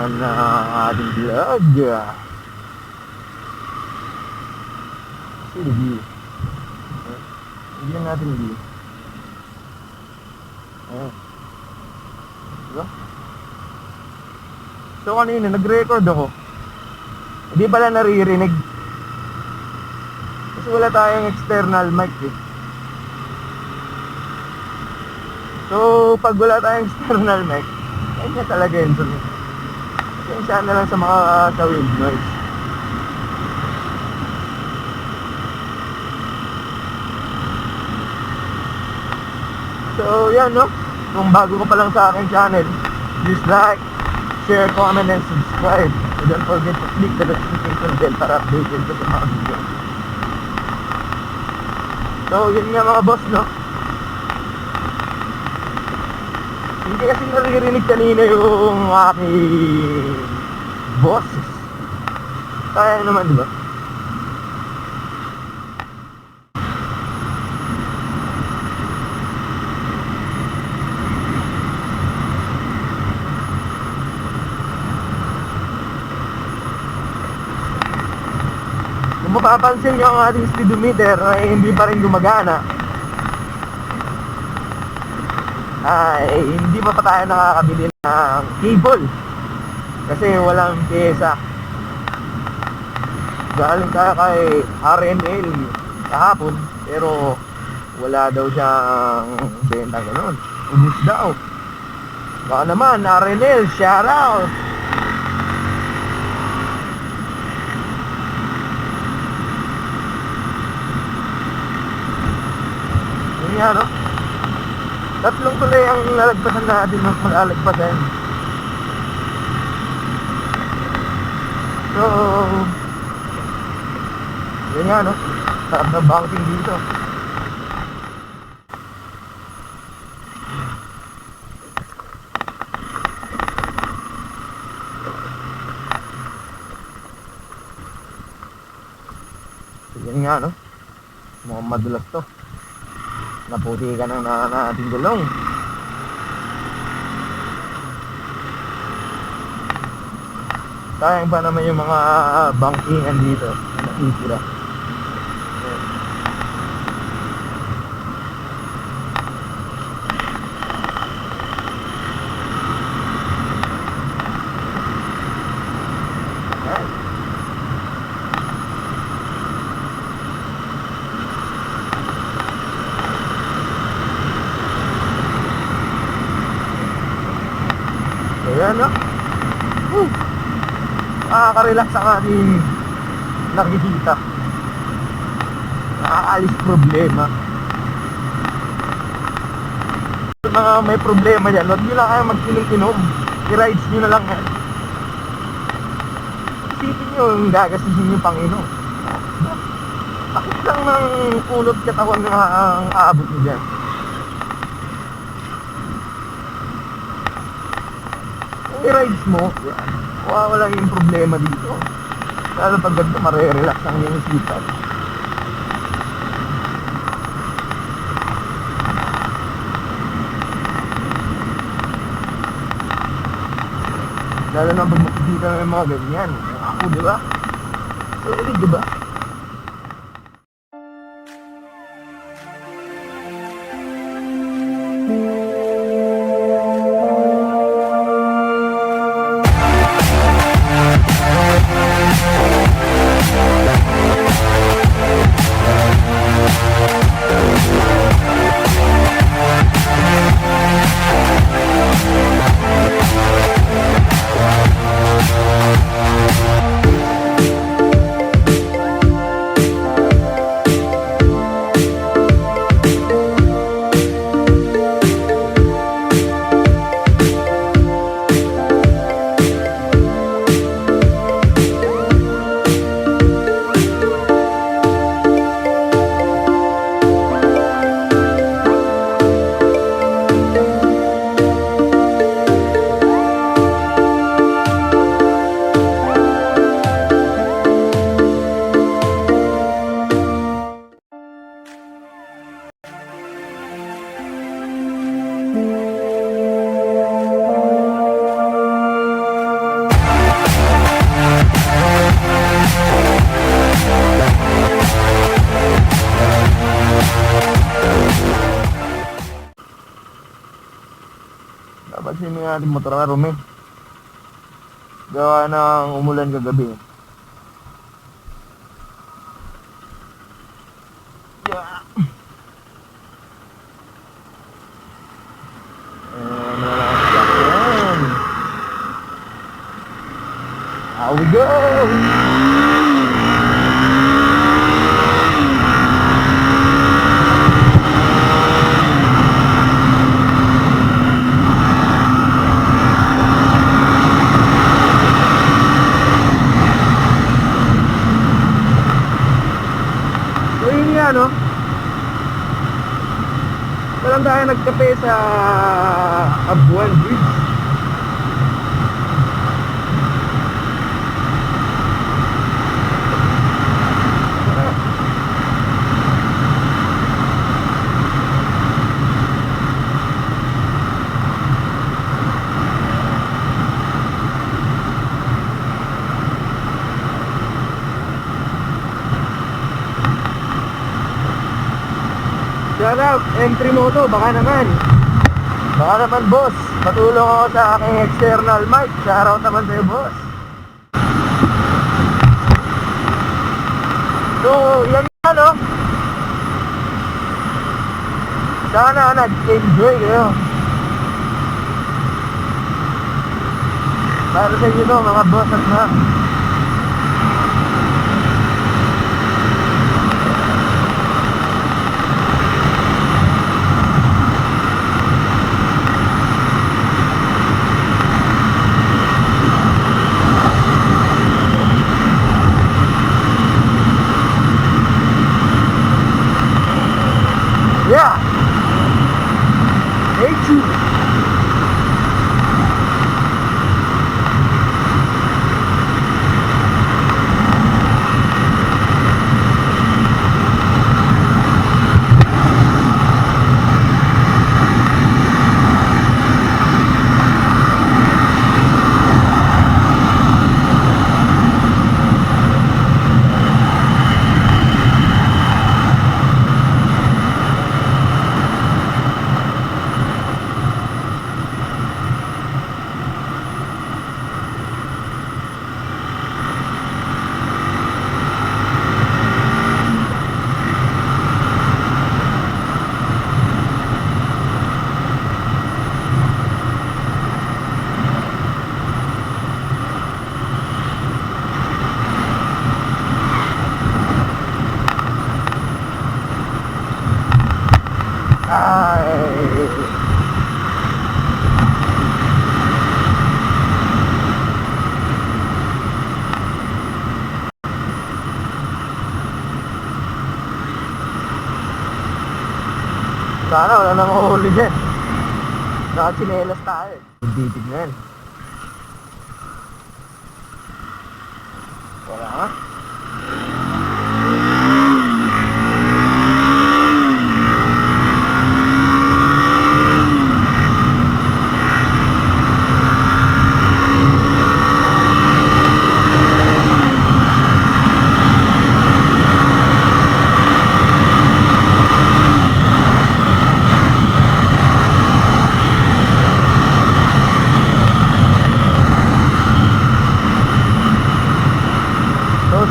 naman na ating vlog. Sige. Bigyan natin view. Diba? So kanina nag-record ako. Hindi pala naririnig. Kasi wala tayong external mic eh. So pag wala tayong external mic, ganyan talaga yun. Kaya na lang sa mga sa wind noise. So yan no, kung bago ka pa lang sa aking channel, please like, share, comment, and subscribe. And don't forget to click the notification bell para updated ka sa mga video. So yun nga mga boss no, hindi kasi naririnig kanina yung aking boses. Kaya naman diba? Kung mapapansin nyo ang ating speedometer ay hindi pa rin gumagana, ay hindi pa tayo nakakabili ng cable kasi walang pyesa. Galing tayo kay RNL kahapon pero wala daw siyang benta ganun, ubus daw. Baka naman RNL, shout out. Yun nga no, tatlong tuloy ang lalagpasan natin ng malalagpasan. So yun nga no, sarap na banking dito. So yun nga no, mukhang madulas to. Naputi ka ng ating gulong. Sayang pa naman yung mga bankingan dito na isira. Ayan no, nakaka-relax ang ating nakikita, nakakaalis problema. Mga may problema dyan, huwag nyo lang kayo mag-inom-inom, i-rides nyo na lang yan. Isipin nyo yung gagastusin nyo pang inom. Bakit lang ng kulot katawan ang aabot nyo dyan? I-rides mo, wala yung problema dito. Lalo pag ganito marerelax ang iyong isipan. Lalo na pag makikita ng mga ganyan. Ako diba? So diba? natin motor marumi. Gawa ng umulan kagabi. Yeah. Here we go! So yun nga, no? Walang tayo nagkape sa Abuan Bridge. Shout out, M3 Moto, baka naman. Baka naman, boss. Patulong ako sa aking external mic. Shout out naman sa'yo, boss. So, yan nga, no? Sana nag-enjoy kayo. Para sa inyo to, mga boss at ma'am. Yeah! Thank you! Sana wala nang mahuli dyan. Nakachinelas tayo. Titignan. Wala nga.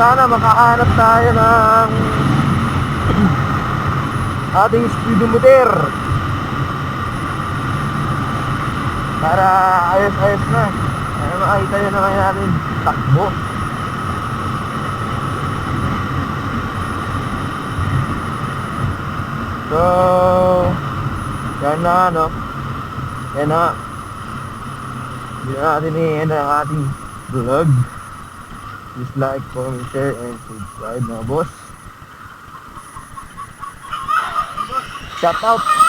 Sana makahanap tayo ng ating speedometer para ayos-ayos na. Ay makita nyo naman natin takbo. So yan na, no? Yan na. Hindi na natin i-end ang ating vlog. Please like, comment, share, and subscribe, mga boss. Shout out!